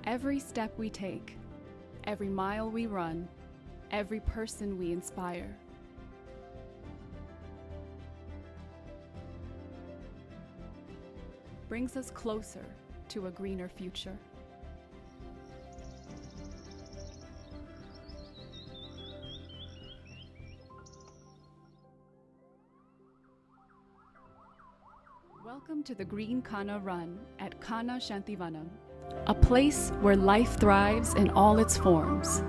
Every step we take, every mile we run, every person we inspire, brings us closer to a greener future. Welcome to the Green Kanha Run at Kanha Shanti Vanam, a place where life thrives in all its forms.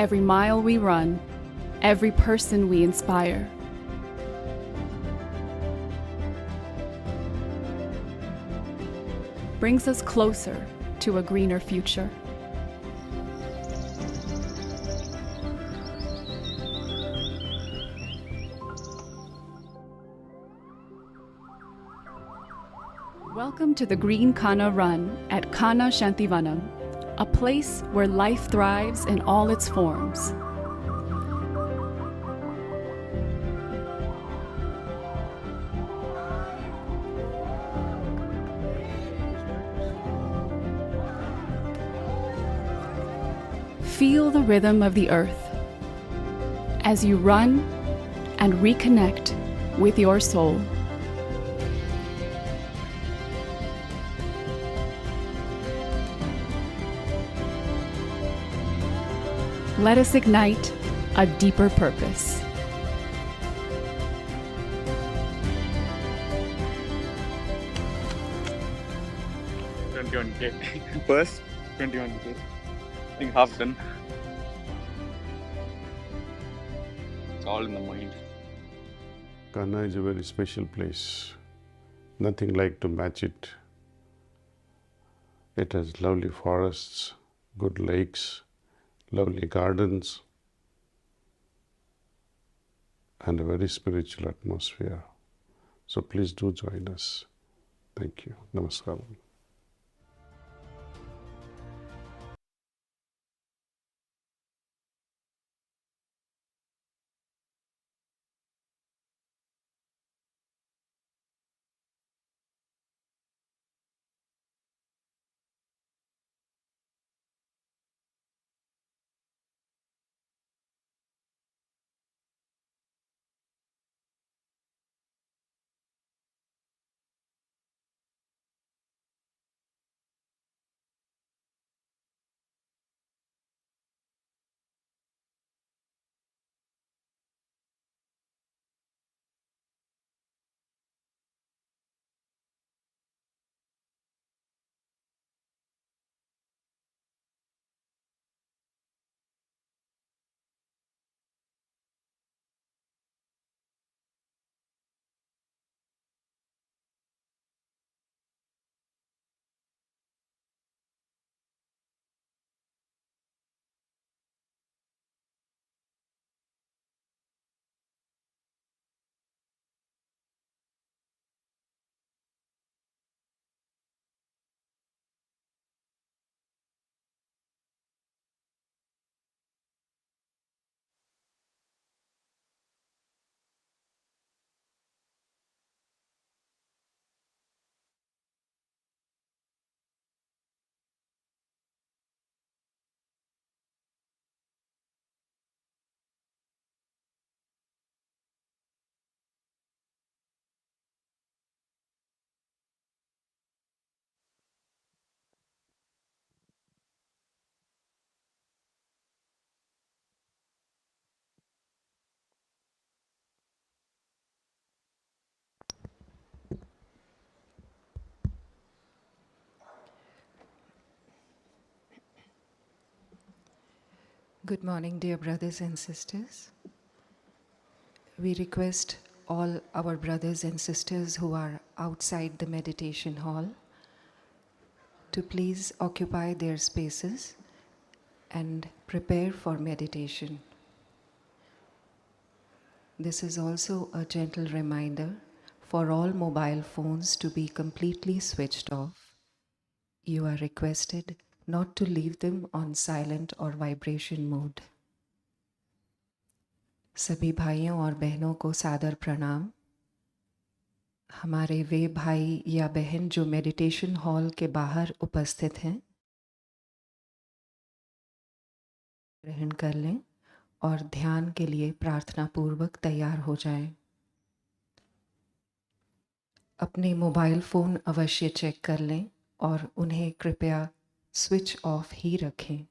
every mile we run, every person we inspire. Brings us closer to a greener future. Welcome to the Green Kanha Run at Kanha Shanti Vanam, a place where life thrives in all its forms. Feel the rhythm of the earth as you run and reconnect with your soul. Let us ignite a deeper purpose. $21K. First, $21K. I think half done. It's all in the mind. Kanha is a very special place. Nothing like to match it. It has lovely forests, good lakes, lovely gardens, and a very spiritual atmosphere. So please do join us. Thank you. Namaskaram. Good morning, dear brothers and sisters. We request all our brothers and sisters who are outside the meditation hall to please occupy their spaces and prepare for meditation. This is also a gentle reminder for all mobile phones to be completely switched off. You are requested not to leave them on silent or vibration mode. सभी भाइयों और बहनों को सादर प्रणाम। हमारे वे भाई या बहन जो मेडिटेशन हॉल के बाहर उपस्थित हैं, ग्रहण कर लें और ध्यान के लिए प्रार्थना पूर्वक तैयार हो जाएं। अपने मोबाइल फ़ोन अवश्य चेक कर लें और उन्हें कृपया स्विच ऑफ ही रखें।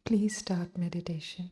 Please start meditation.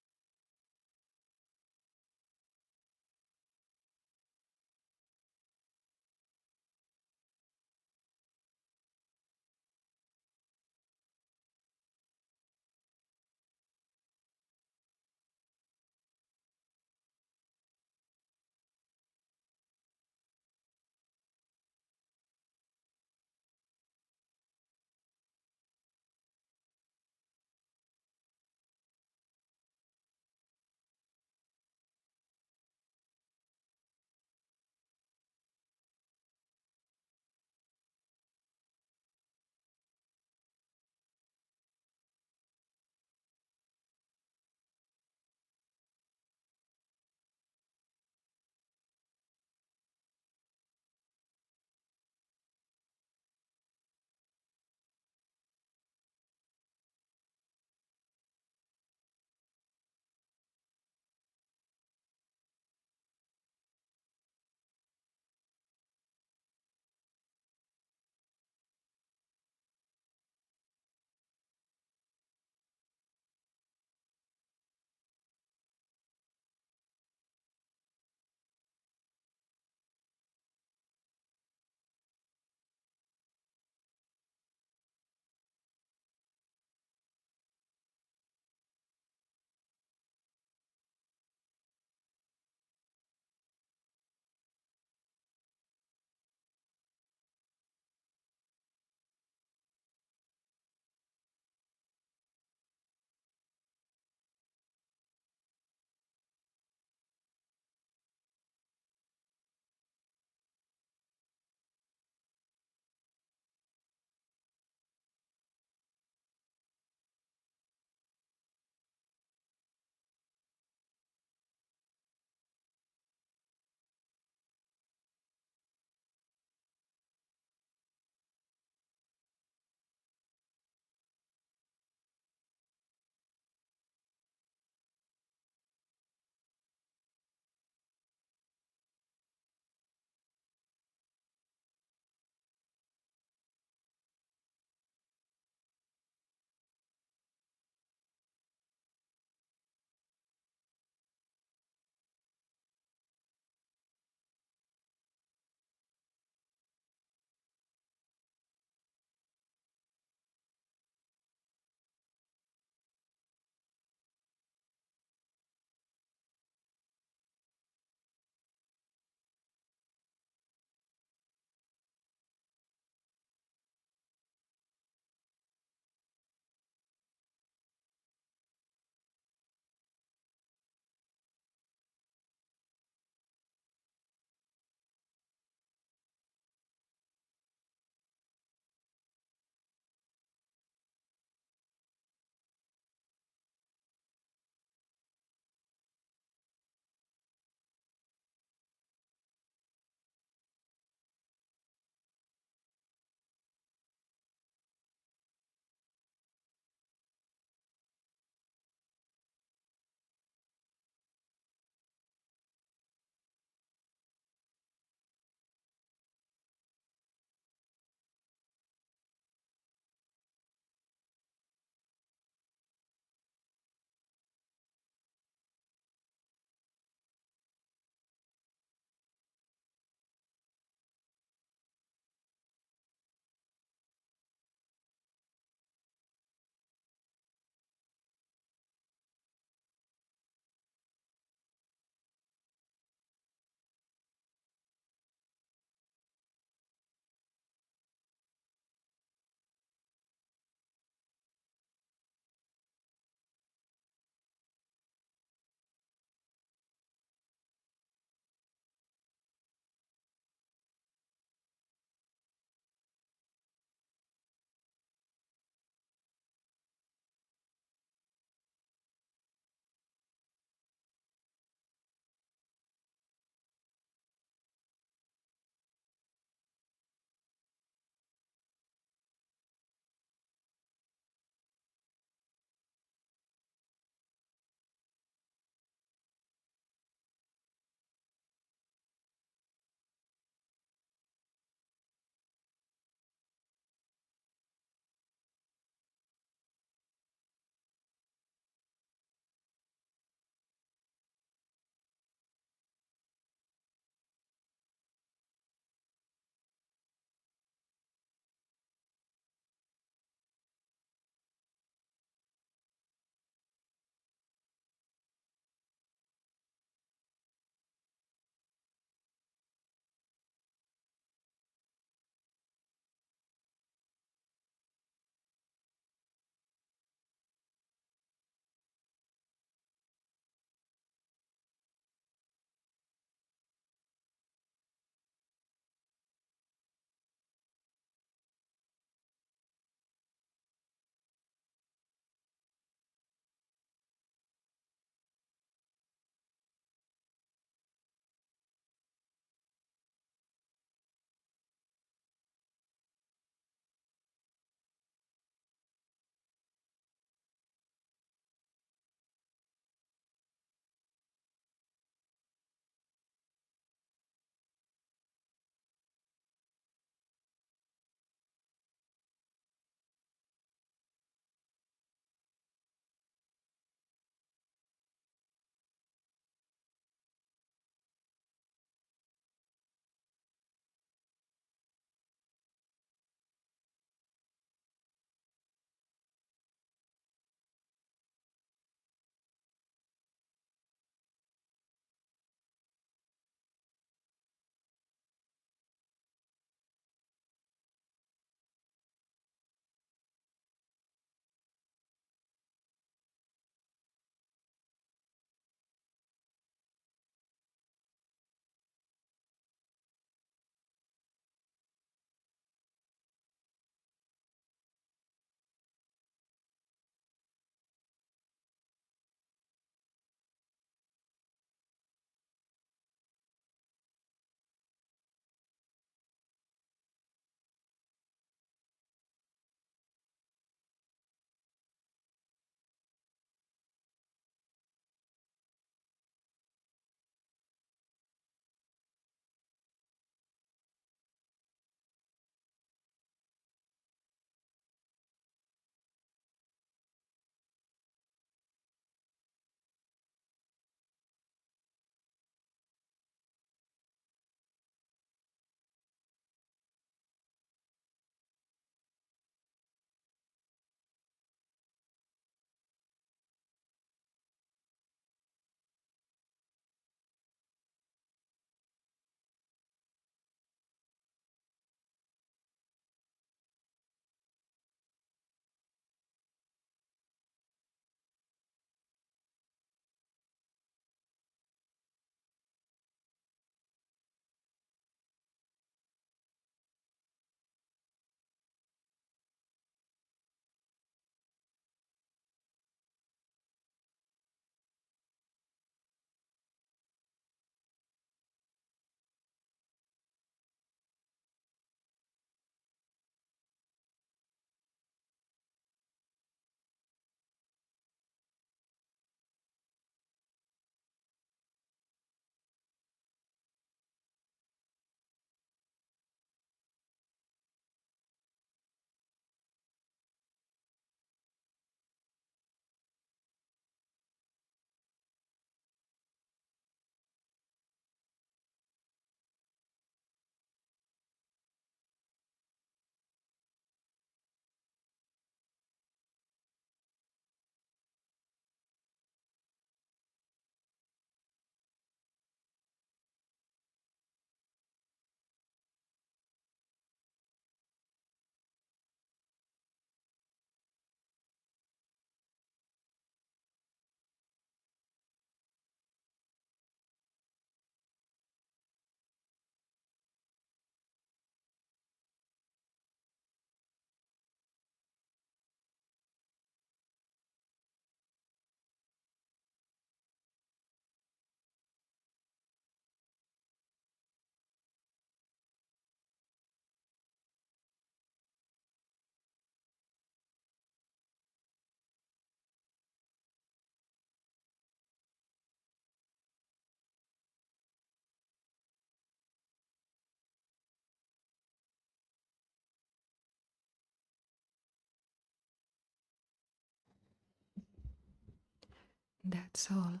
That's all.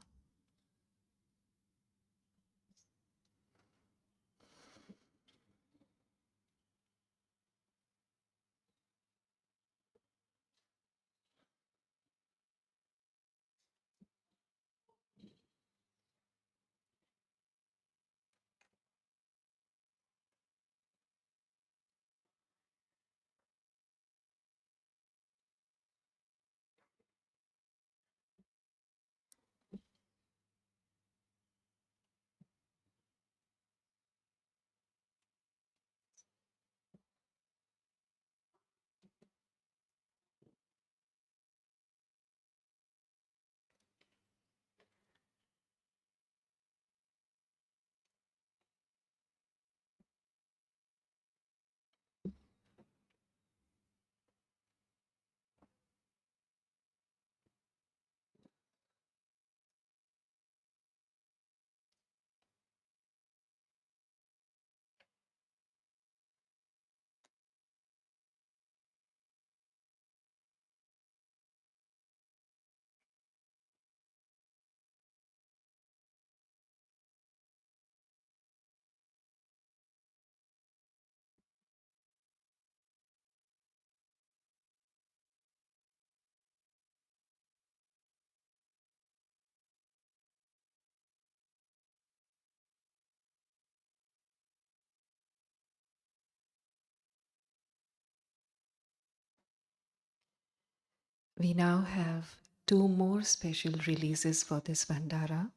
We now have two more special releases for this Bandara.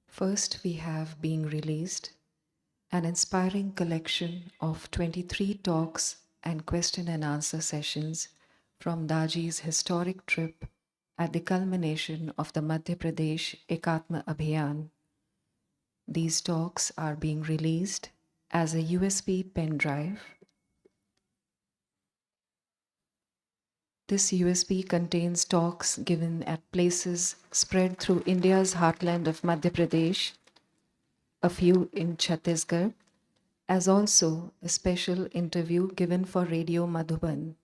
First, we have being released an inspiring collection of 23 talks and question and answer sessions from Daaji's historic trip at the culmination of the Madhya Pradesh Ekatma Abhiyan. These talks are being released as a USB pen drive. This USB contains talks given at places spread through India's heartland of Madhya Pradesh, a few in Chhattisgarh, as also a special interview given for Radio Madhuban.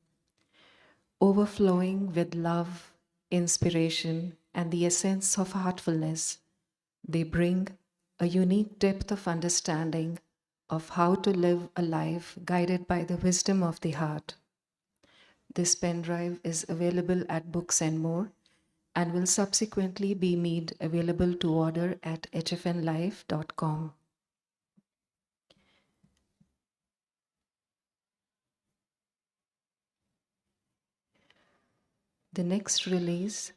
Overflowing with love, inspiration, and the essence of heartfulness, they bring a unique depth of understanding of how to live a life guided by the wisdom of the heart. This pen drive is available at Books and More and will subsequently be made available to order at hfn.link. The next release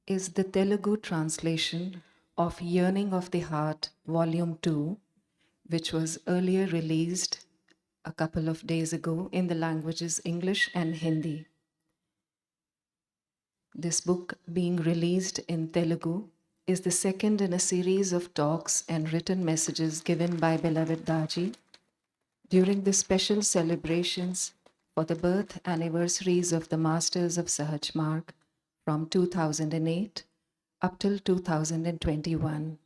is the Telugu translation of Yearning of the Heart, Volume 2, which was earlier released a couple of days ago in the languages English and Hindi. This book, being released in Telugu, is the second in a series of talks and written messages given by beloved Daaji during the special celebrations for the birth anniversaries of the Masters of Sahaj Marg from 2008 up till 2021.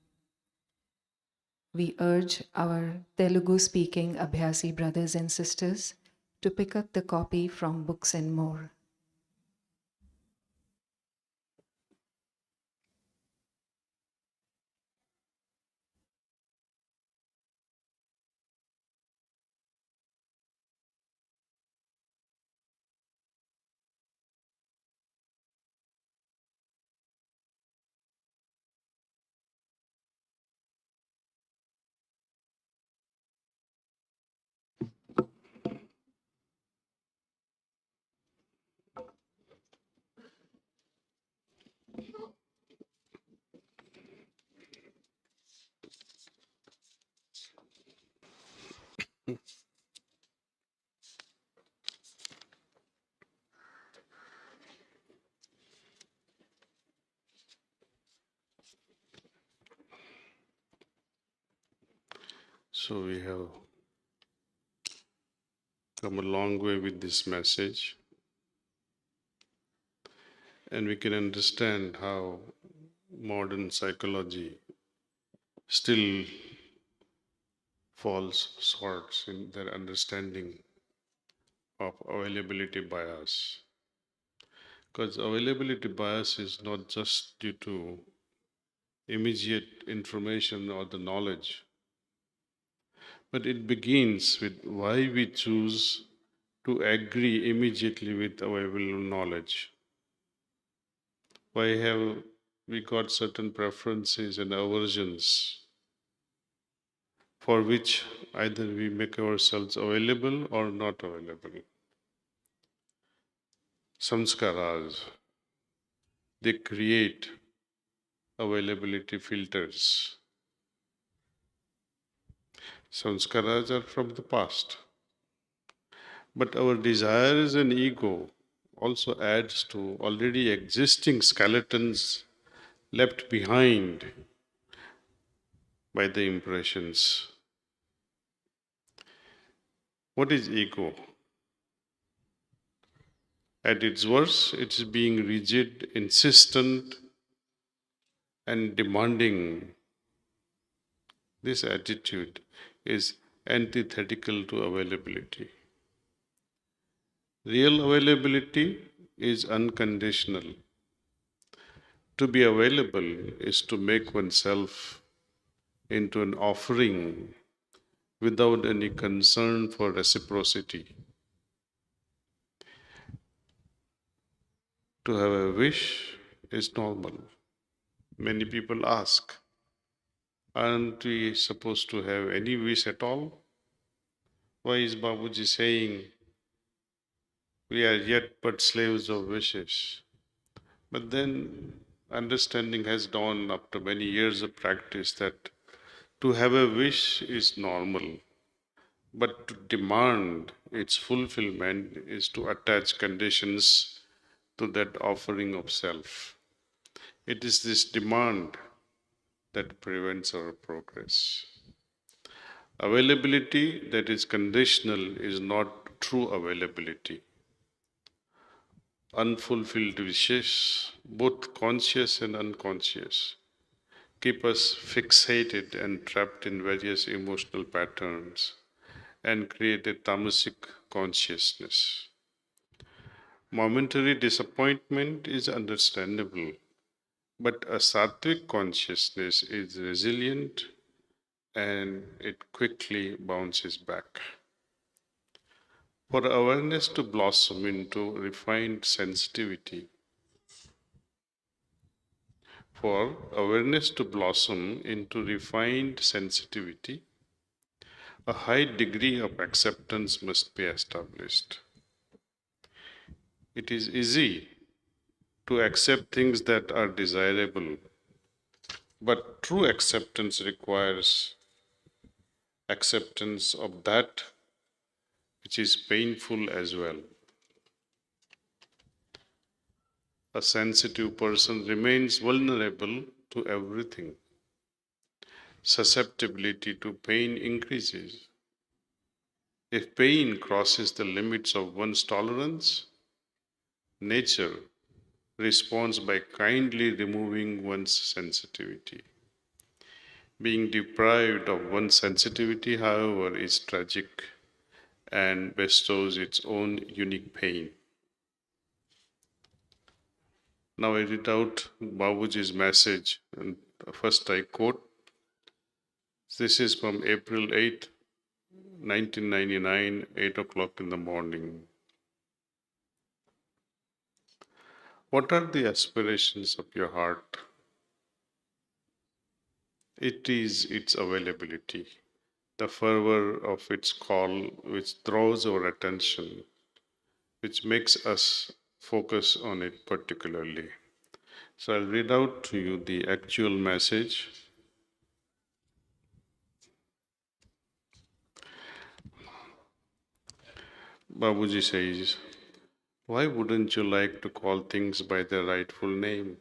We urge our Telugu-speaking Abhyasi brothers and sisters to pick up the copy from Books and More. So we have come a long way with this message, and we can understand how modern psychology still falls short in their understanding of availability by us. Because availability bias is not just due to immediate information or the knowledge, but it begins with why we choose to agree immediately with available knowledge. Why have we got certain preferences and aversions for which either we make ourselves available or not available? Samskaras, they create availability filters. Samskaras are from the past. But our desires and ego also adds to already existing skeletons left behind by the impressions. What is ego? At its worst, it's being rigid, insistent, and demanding. This attitude is antithetical to availability. Real availability is unconditional. To be available is to make oneself into an offering without any concern for reciprocity. To have a wish is normal. Many people ask, aren't we supposed to have any wish at all? Why is Babuji saying we are yet but slaves of wishes? But then understanding has dawned after many years of practice that to have a wish is normal, but to demand its fulfillment is to attach conditions to that offering of self. It is this demand that prevents our progress. Availability that is conditional is not true availability. Unfulfilled wishes, both conscious and unconscious, keep us fixated and trapped in various emotional patterns and create a tamasic consciousness. Momentary disappointment is understandable, but a sattvic consciousness is resilient and it quickly bounces back. For awareness to blossom into refined sensitivity, for awareness to blossom into refined sensitivity, a high degree of acceptance must be established. It is easy to accept things that are desirable, but true acceptance requires acceptance of that which is painful as well. A sensitive person remains vulnerable to everything. Susceptibility to pain increases. If pain crosses the limits of one's tolerance, nature responds by kindly removing one's sensitivity. Being deprived of one's sensitivity, however, is tragic and bestows its own unique pain. Now I read out Babuji's message, and first I quote. This is from April 8, 1999, 8 o'clock in the morning. What are the aspirations of your heart? It is its availability, the fervor of its call which draws our attention, which makes us focus on it particularly. So I'll read out to you the actual message. Babuji says, why wouldn't you like to call things by their rightful name?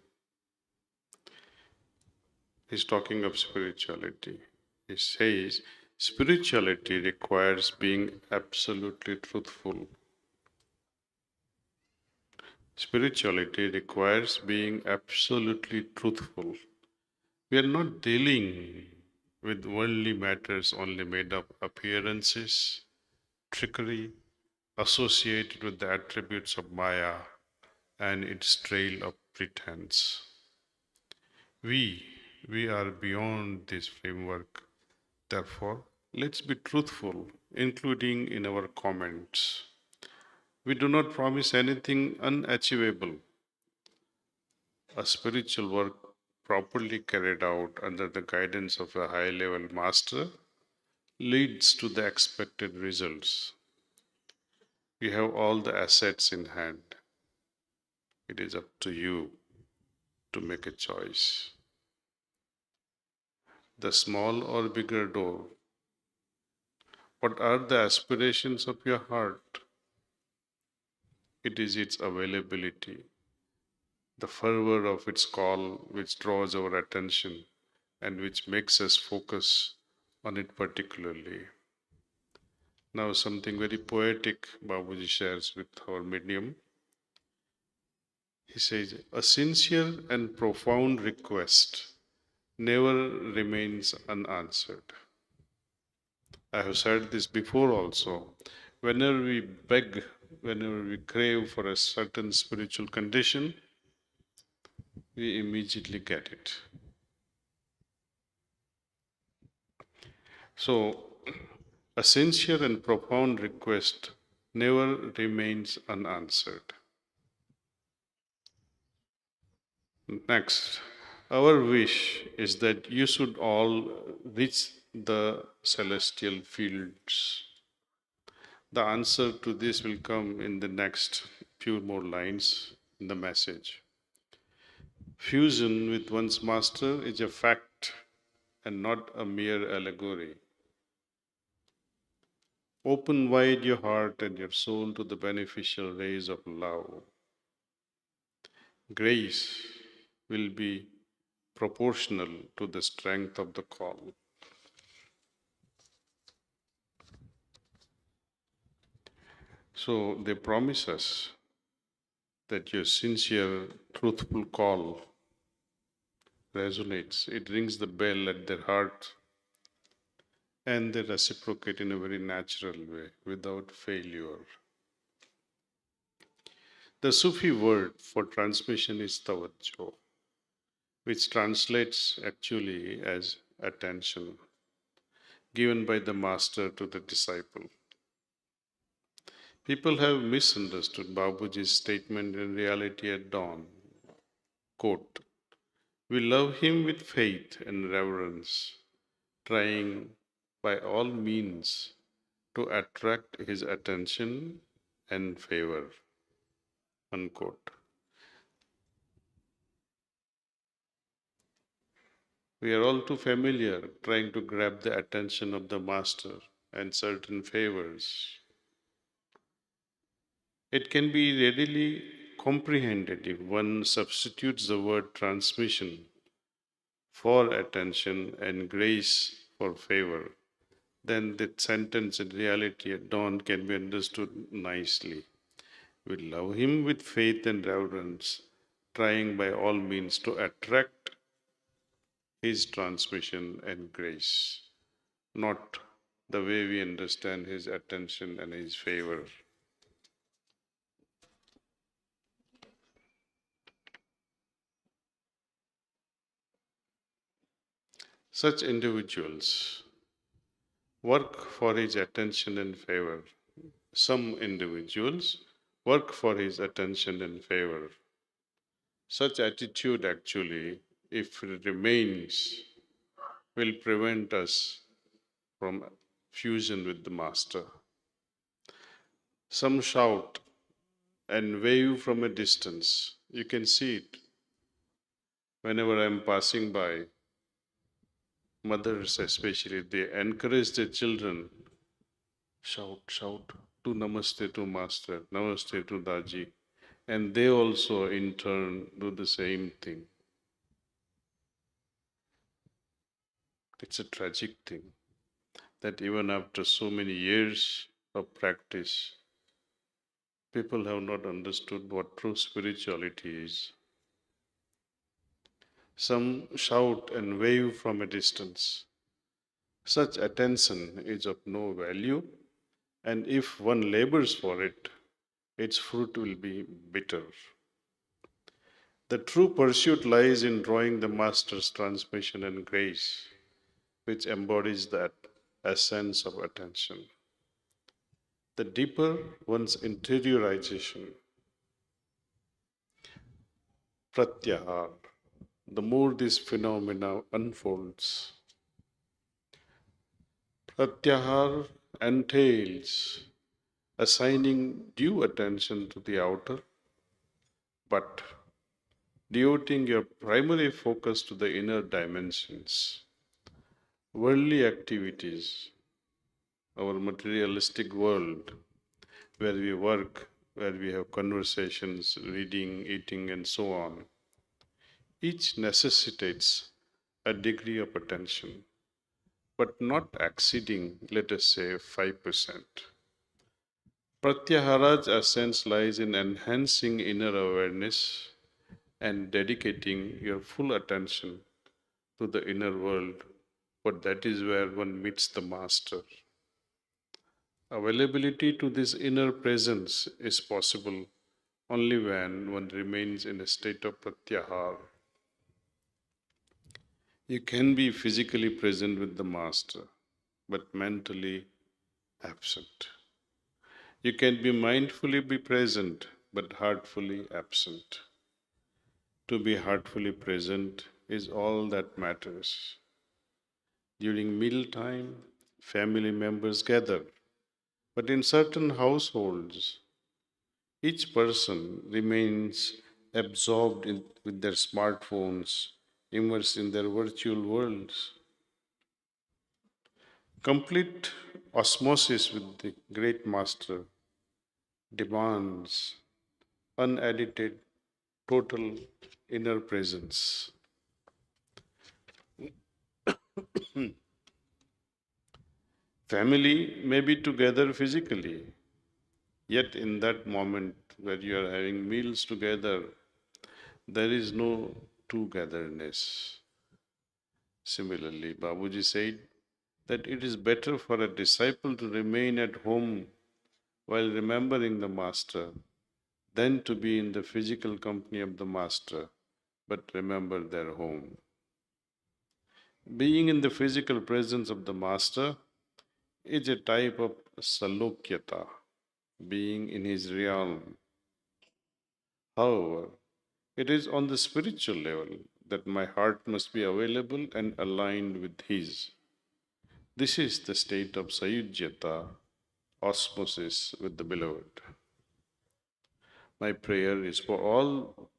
He's talking of spirituality. He says, spirituality requires being absolutely truthful. Spirituality requires being absolutely truthful. We are not dealing with worldly matters only made of appearances, trickery, associated with the attributes of Maya, and its trail of pretense. We, we are beyond this framework. Therefore, let's be truthful, including in our comments. We do not promise anything unachievable. A spiritual work properly carried out under the guidance of a high level master leads to the expected results. We have all the assets in hand. It is up to you to make a choice. The small or bigger door. What are the aspirations of your heart? It is its availability, the fervor of its call which draws our attention and which makes us focus on it particularly. Now, something very poetic Babuji shares with our medium. He says, a sincere and profound request never remains unanswered. I have said this before also. Whenever we beg, whenever we crave for a certain spiritual condition, we immediately get it. So, a sincere and profound request never remains unanswered. Next, our wish is that you should all reach the celestial fields. The answer to this will come in the next few more lines in the message. Fusion with one's master is a fact and not a mere allegory. Open wide your heart and your soul to the beneficial rays of love. Grace will be proportional to the strength of the call. So they promise us that your sincere, truthful call resonates. It rings the bell at their heart and they reciprocate in a very natural way without failure. The Sufi word for transmission is tawajjuh, which translates actually as attention, given by the master to the disciple. People have misunderstood Babuji's statement in reality at dawn. Quote, we love him with faith and reverence, trying by all means to attract his attention and favor. Unquote. We are all too familiar trying to grab the attention of the master and certain favors. It can be readily comprehended if one substitutes the word transmission for attention and grace for favor. Then the sentence in reality at dawn can be understood nicely. We love him with faith and reverence, trying by all means to attract his transmission and grace, not the way we understand his attention and his favor. Such individuals work for his attention and favor. Some individuals work for his attention and favor. Such attitude actually, if it remains, will prevent us from fusion with the master. Some shout and wave from a distance. You can see it. Whenever I'm passing by, mothers especially, they encourage their children, shout, shout, do namaste to master, namaste to Daaji. And they also in turn do the same thing. It's a tragic thing that even after so many years of practice, people have not understood what true spirituality is. Some shout and wave from a distance. Such attention is of no value, and if one labors for it, its fruit will be bitter. The true pursuit lies in drawing the Master's transmission and grace, which embodies that essence of attention. The deeper one's interiorization, pratyahar, the more this phenomena unfolds. Pratyahar entails assigning due attention to the outer, but devoting your primary focus to the inner dimensions, worldly activities, our materialistic world, where we work, where we have conversations, reading, eating, and so on. Each necessitates a degree of attention, but not exceeding, let us say, 5%. Pratyahara's essence lies in enhancing inner awareness and dedicating your full attention to the inner world, but that is where one meets the Master. Availability to this inner presence is possible only when one remains in a state of pratyahar. You can be physically present with the Master, but mentally absent. You can be mindfully be present, but heartfully absent. To be heartfully present is all that matters. During mealtime, family members gather, but in certain households, each person remains absorbed with their smartphones, immersed in their virtual worlds. Complete osmosis with the great master demands unedited, total inner presence. Family may be together physically, yet in that moment where you are having meals together, there is no togetherness. Similarly, Babuji said that it is better for a disciple to remain at home while remembering the Master than to be in the physical company of the Master but remember their home. Being in the physical presence of the Master is a type of salokyata, being in his realm. However, it is on the spiritual level that my heart must be available and aligned with his. This is the state of sayujyata, osmosis with the beloved. My prayer is for all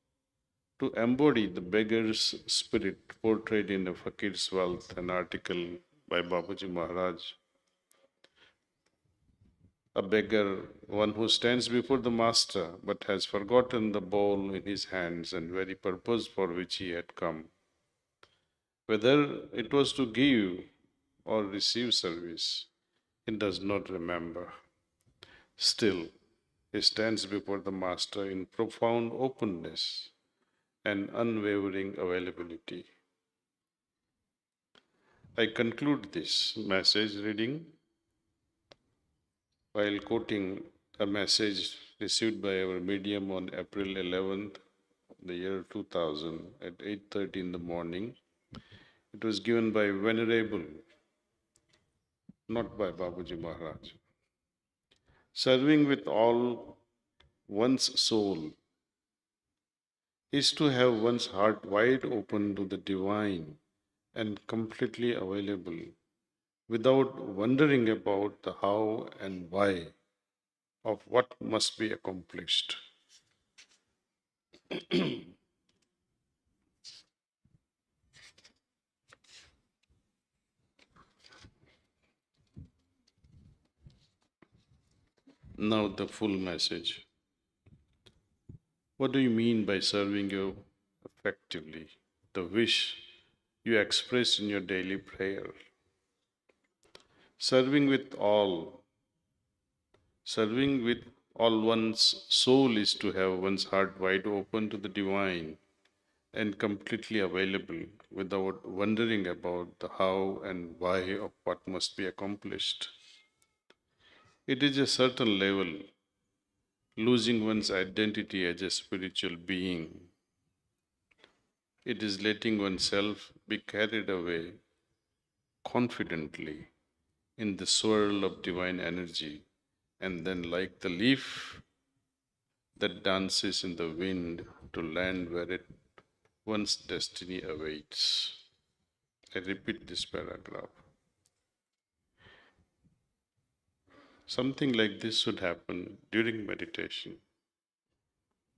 to embody the beggar's spirit portrayed in a Fakir's Wealth, an article by Babuji Maharaj. A beggar, one who stands before the Master but has forgotten the bowl in his hands and very purpose for which he had come. Whether it was to give or receive service, he does not remember. Still, he stands before the Master in profound openness and unwavering availability. I conclude this message reading while quoting a message received by our medium on April 11th, the year 2000 at 8:30 in the morning. It was given by Venerable, not by Babuji Maharaj. Serving with all one's soul is to have one's heart wide open to the divine and completely available without wondering about the how and why of what must be accomplished. Now, the full message. What do you mean by serving you effectively? The wish you express in your daily prayer. Serving with all one's soul is to have one's heart wide open to the divine and completely available without wondering about the how and why of what must be accomplished. It is a certain level, losing one's identity as a spiritual being. it is letting oneself be carried away confidently in the swirl of divine energy, and then, like the leaf that dances in the wind, to land where it one's destiny awaits. I repeat this paragraph. Something like this should happen during meditation.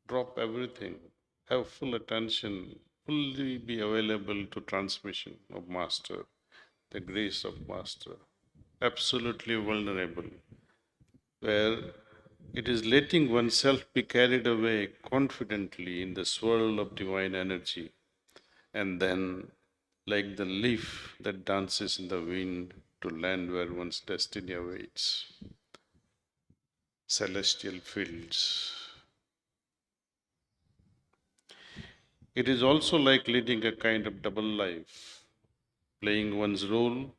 Drop everything, have full attention, fully be available to transmission of Master, the grace of Master, absolutely vulnerable, where it is letting oneself be carried away confidently in the swirl of divine energy, and then, like the leaf that dances in the wind, to land where one's destiny awaits. Celestial fields. It is also like leading a kind of double life, playing one's role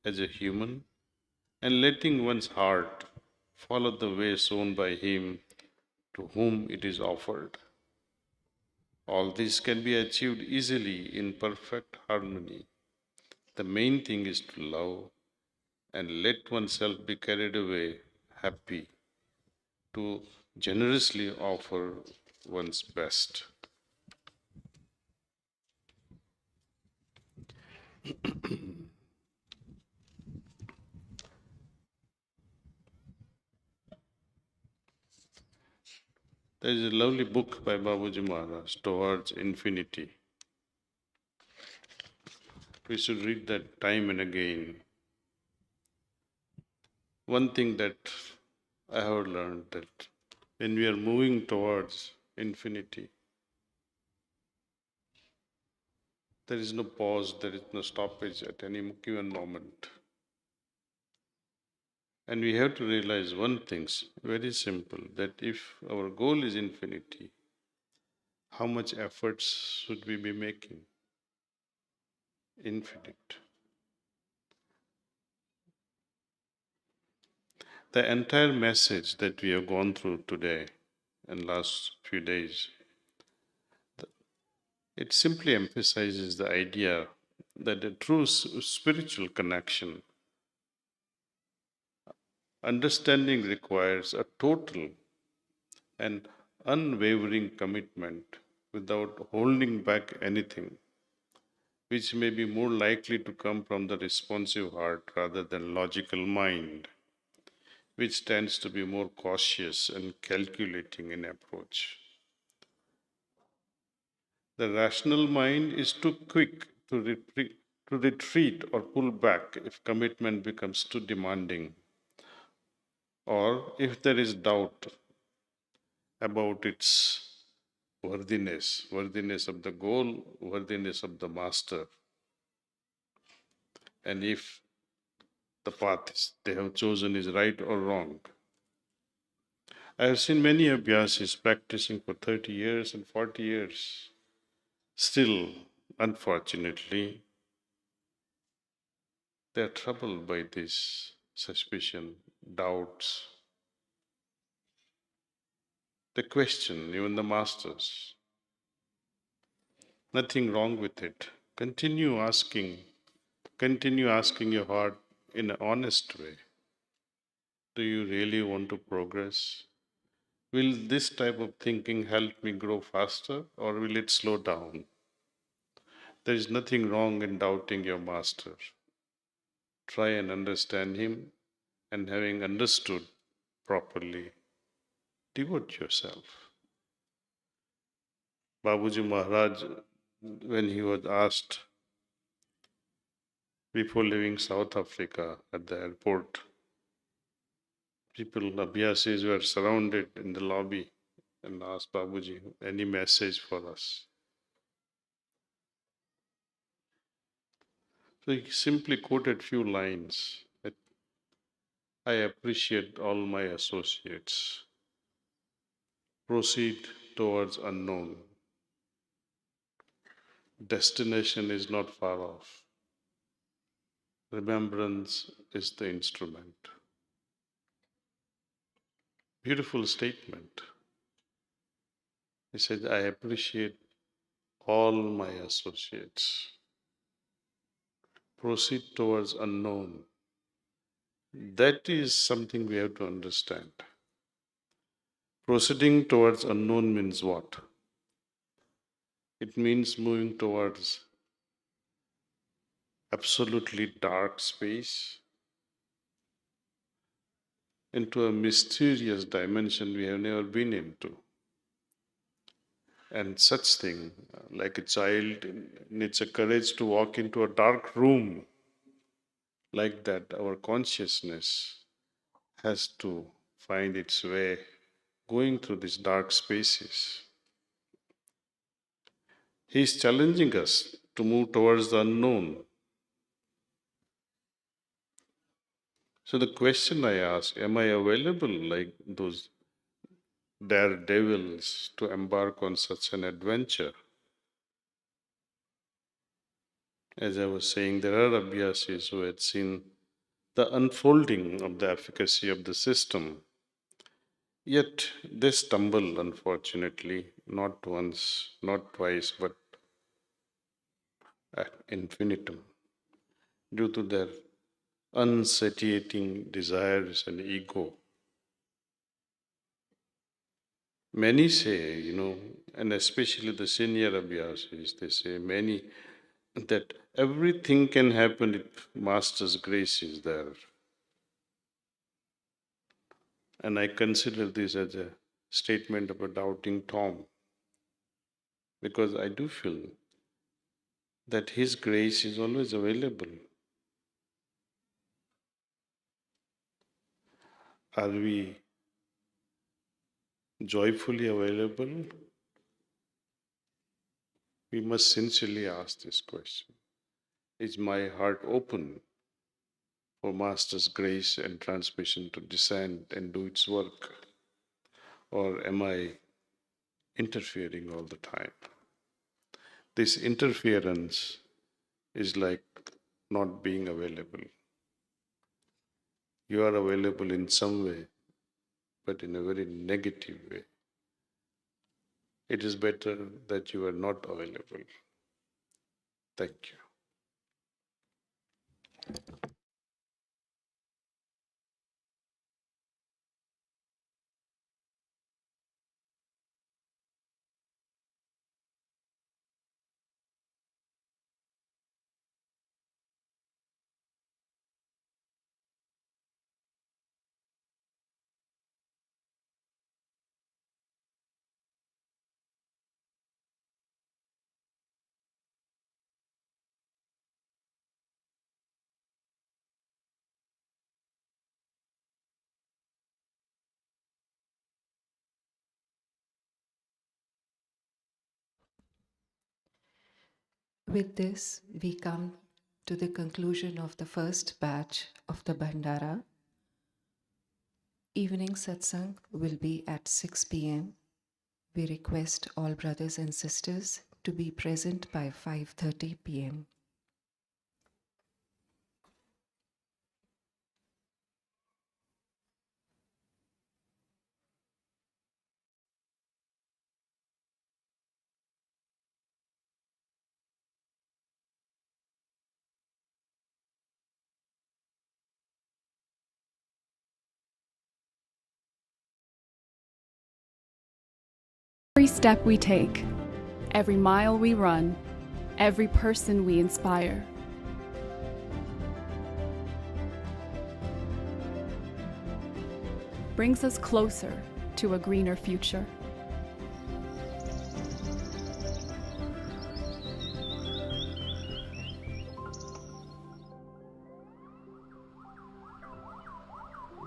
as a human and letting one's heart follow the way shown by Him to whom it is offered. All this can be achieved easily in perfect harmony. The main thing is to love and let oneself be carried away, happy, to generously offer one's best. There is a lovely book by Babuji Maharaj, Towards Infinity. We should read that time and again. One thing that I have learned, that when we are moving towards infinity, there is no pause, there is no stoppage at any given moment. And we have to realize one thing, very simple, that if our goal is infinity, how much efforts should we be making? Infinite. The entire message that we have gone through today and last few days, it simply emphasizes the idea that a true spiritual connection, understanding, requires a total and unwavering commitment without holding back anything, which may be more likely to come from the responsive heart rather than logical mind, which tends to be more cautious and calculating in approach. The rational mind is too quick to retreat or pull back if commitment becomes too demanding, or if there is doubt about its worthiness of the goal, worthiness of the master, and if the path they have chosen is right or wrong. I have seen many abhyasis practicing for 30 years and 40 years. Still, unfortunately, they are troubled by this suspicion, doubts. They question even the masters. Nothing wrong with it. Continue asking your heart in an honest way. Do you really want to progress? Will this type of thinking help me grow faster, or will it slow down? There is nothing wrong in doubting your master. Try and understand him, and having understood properly, devote yourself. Babuji Maharaj, when he was asked before leaving South Africa at the airport, people, abhyasis, were surrounded in the lobby and asked Babuji, any message for us? So he simply quoted few lines. I appreciate all my associates. Proceed towards unknown. Destination is not far off. Remembrance is the instrument. Beautiful statement. He said, I appreciate all my associates. Proceed towards unknown. That is something we have to understand. Proceeding towards unknown means what? It means moving towards absolutely dark space, into a mysterious dimension we have never been into. And such thing, like a child needs a courage to walk into a dark room, like that our consciousness has to find its way going through these dark spaces. He is challenging us to move towards the unknown. So the question I ask, am I available like those daredevils to embark on such an adventure? As I was saying, there are abhyasis who had seen the unfolding of the efficacy of the system. Yet they stumble, unfortunately, not once, not twice, but ad infinitum, due to their unsatiating desires and ego. Many say, and especially the senior abhyasis, they say many that everything can happen if Master's grace is there. And I consider this as a statement of a doubting Tom, because I do feel that His grace is always available. Are we joyfully available? We must sincerely ask this question. Is my heart open for Master's grace and transmission to descend and do its work? Or am I interfering all the time? This interference is like not being available. You are available in some way, but in a very negative way. It is better that you are not available. Thank you. With this, we come to the conclusion of the first batch of the Bhandara. Evening satsang will be at 6 p.m. We request all brothers and sisters to be present by 5:30 p.m. Every step we take, every mile we run, every person we inspire, brings us closer to a greener future.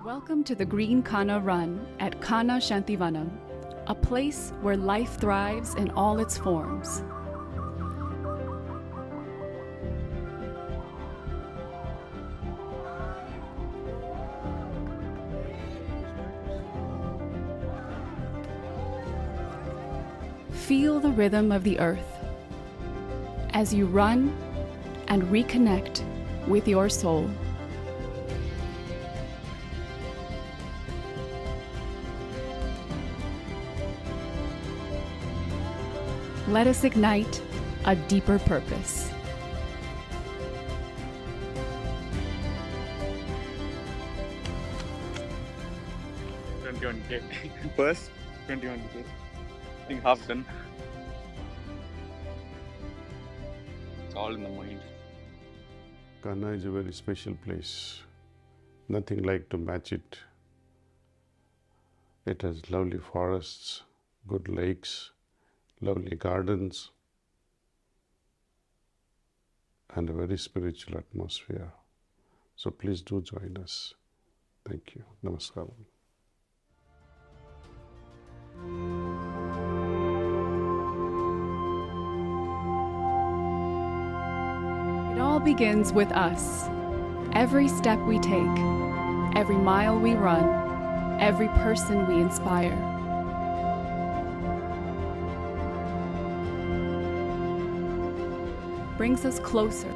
Welcome to the Green Kanha Run at Kanha Shanti Vanam, a place where life thrives in all its forms. Feel the rhythm of the earth as you run and reconnect with your soul. Let us ignite a deeper purpose. $21K. First, $21K. I think half done. It's all in the mind. Kanha is a very special place. Nothing like to match it. It has lovely forests, good lakes, lovely gardens, and a very spiritual atmosphere. So please do join us. Thank you. Namaskaram. It all begins with us. Every step we take, every mile we run, every person we inspire. Brings us closer